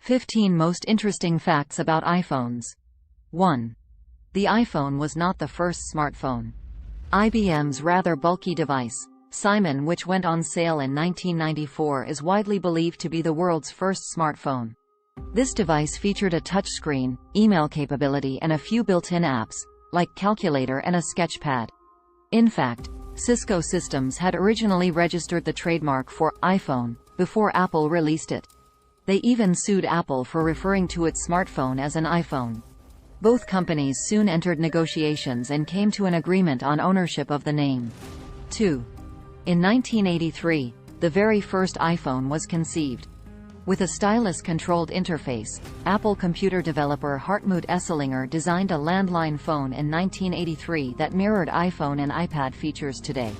15 Most Interesting Facts About iPhones. 1. The iPhone was not the first smartphone. IBM's rather bulky device, Simon, which went on sale in 1994, is widely believed to be the world's first smartphone. This device featured a touchscreen, email capability and a few built-in apps, like calculator and a sketchpad. In fact, Cisco Systems had originally registered the trademark for iPhone before Apple released it. They even sued Apple for referring to its smartphone as an iPhone. Both companies soon entered negotiations and came to an agreement on ownership of the name. 2. In 1983, the very first iPhone was conceived. With a stylus-controlled interface, Apple computer developer Hartmut Esslinger designed a landline phone in 1983 that mirrored iPhone and iPad features today.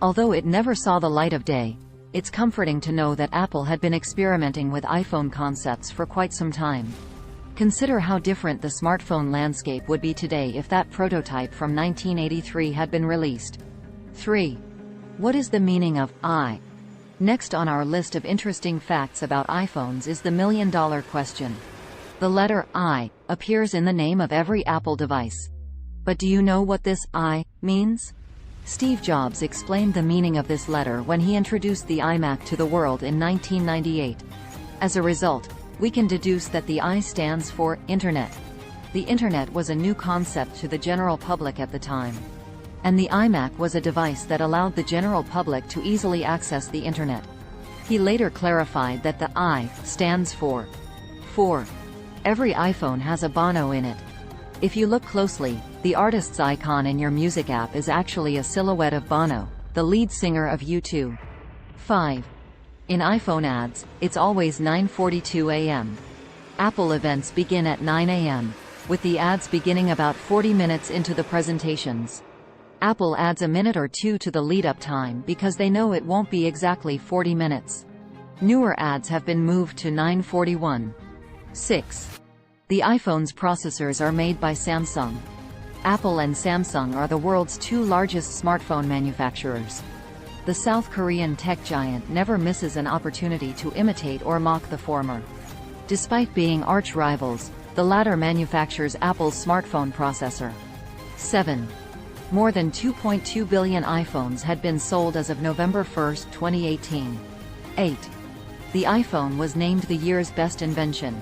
Although it never saw the light of day, it's comforting to know that Apple had been experimenting with iPhone concepts for quite some time. Consider how different the smartphone landscape would be today if that prototype from 1983 had been released. 3. What is the meaning of I? Next on our list of interesting facts about iPhones is the million-dollar question. The letter I appears in the name of every Apple device. But do you know what this I means? Steve Jobs explained the meaning of this letter when he introduced the iMac to the world in 1998. As a result, we can deduce that the I stands for Internet. The Internet was a new concept to the general public at the time. And the iMac was a device that allowed the general public to easily access the Internet. He later clarified that the I stands for 4. Every iPhone has a Bono in it. If you look closely, the artist's icon in your music app is actually a silhouette of Bono, the lead singer of U2. 5. In iPhone ads, it's always 9:42 a.m. Apple events begin at 9 a.m., with the ads beginning about 40 minutes into the presentations. Apple adds a minute or two to the lead-up time because they know it won't be exactly 40 minutes. Newer ads have been moved to 9:41. 6. The iPhone's processors are made by Samsung. Apple and Samsung are the world's two largest smartphone manufacturers. The South Korean tech giant never misses an opportunity to imitate or mock the former. Despite being arch-rivals, the latter manufactures Apple's smartphone processor. 7. More than 2.2 billion iPhones had been sold as of November 1, 2018. 8. The iPhone was named the year's best invention.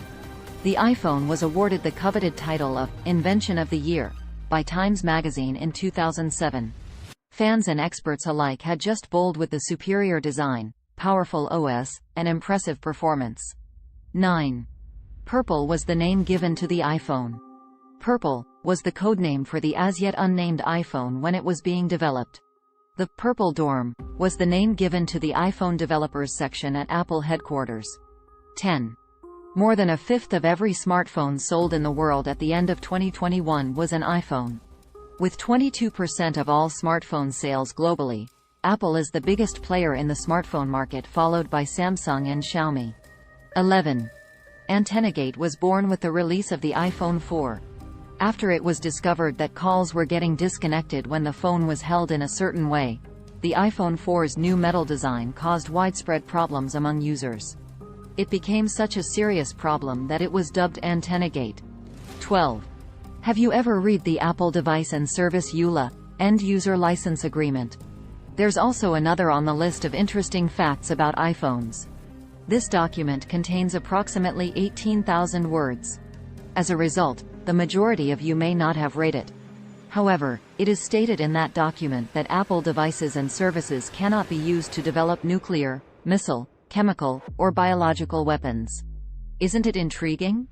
The iPhone was awarded the coveted title of Invention of the Year by Times Magazine in 2007. Fans and experts alike had just bowled with the superior design, powerful OS, and impressive performance. 9. Purple was the name given to the iPhone. Purple was the codename for the as-yet unnamed iPhone when it was being developed. The Purple Dorm was the name given to the iPhone developers section at Apple headquarters. 10. More than a fifth of every smartphone sold in the world at the end of 2021 was an iPhone. With 22% of all smartphone sales globally, Apple is the biggest player in the smartphone market, followed by Samsung and Xiaomi. 11. AntennaGate was born with the release of the iPhone 4. After it was discovered that calls were getting disconnected when the phone was held in a certain way, the iPhone 4's new metal design caused widespread problems among users. It became such a serious problem that it was dubbed AntennaGate. 12. Have you ever read the Apple Device and Service EULA, End User License Agreement? There's also another on the list of interesting facts about iPhones. This document contains approximately 18,000 words. As a result, the majority of you may not have read it. However, it is stated in that document that Apple devices and services cannot be used to develop nuclear, missile, chemical, or biological weapons. Isn't it intriguing?